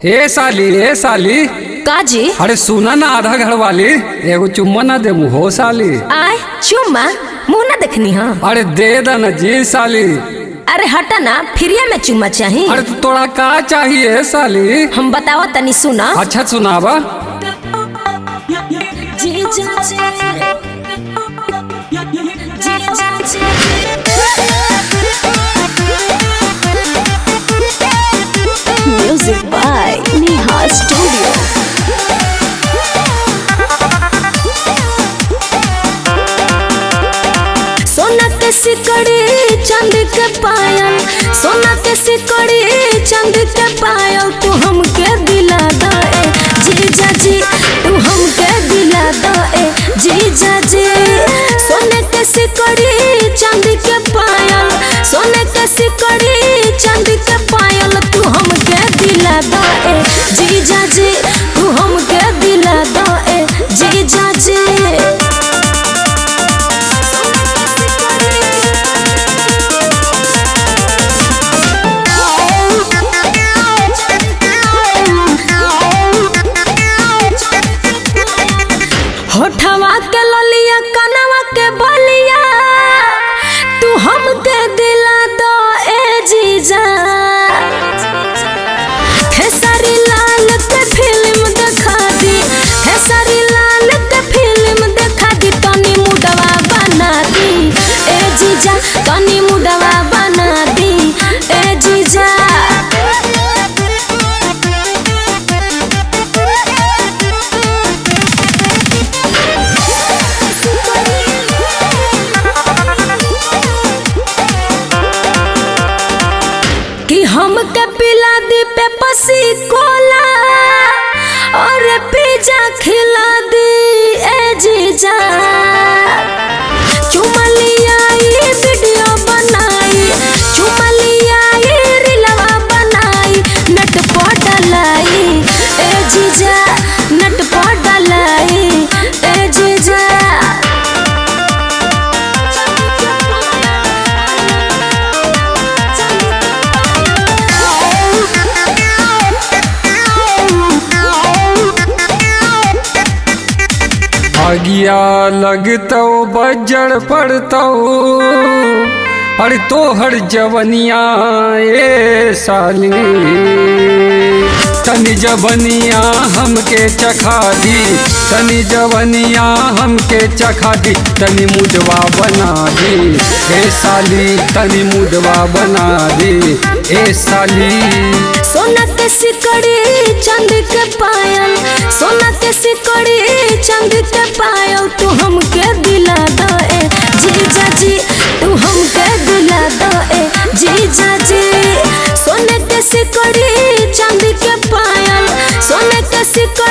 ए साली काजी। अरे सुना ना आधा घर वाली एगो चुम्मा ना दे हो साली। आय चुम्मा मुँह ना देखनी हाँ। अरे दे ना जी साली। अरे हटा ना फिरिया में चुम्मा चाहिए। अरे तो तोड़ा का चाहिए साली। हम बताओ तनी सुना। अच्छा सुनावा। Music by Neha studio. सोना के सिकड़ी चांद के पायल, सोना के सिकड़ी चांद के पायल, तू हमके दिला दे जीजा जी, तू हमके दिला दे जीजा जी। सोने के सिकड़ी चांद के पायल, सोने के सिकड़ी चांद के पायल, तू हमके दिला दे जीजा जी, तू हमके दिला दे जीजा जी। होठवा के ललिया कनवा के बलिया, तू हमके दिला दो ए जीजा। खेसारी लाल के फिल्म दिखा दी, खेसारी लाल के फिल्म दिखा दी, तनी मुडवा बना दी ए जीजा, तनी मुडवा बना दी ए जीजा। कि हमके पिला दी पेप्सी कोला और पिज्जा खिला दी ए जीजा। चुमा लिया ये वीडियो बनाई, चुमा लिया ये रीलवा बनाई, नट पर डलाई ए जीजा, नट पर डलाई ए जीजा। आगिया लगतो बजड़ पड़तो, अरे तोहर जवनिया ए साली। तनी जवनिया हमके चखा दी, तनी जवनिया हमके चखा दी, तनी मुडवा बना दी ए साली, तनी मुडवा बना दी ए साली। सोना के सिकड़ी चांद के पायल, सोना के सिकड़ी चांद के पायल, तू हमके दिला दे जीजा जी, तू हमके दिला दे जीजा जी। सोने के सिकड़ी चांद के पायल, सोने के सिकड़ी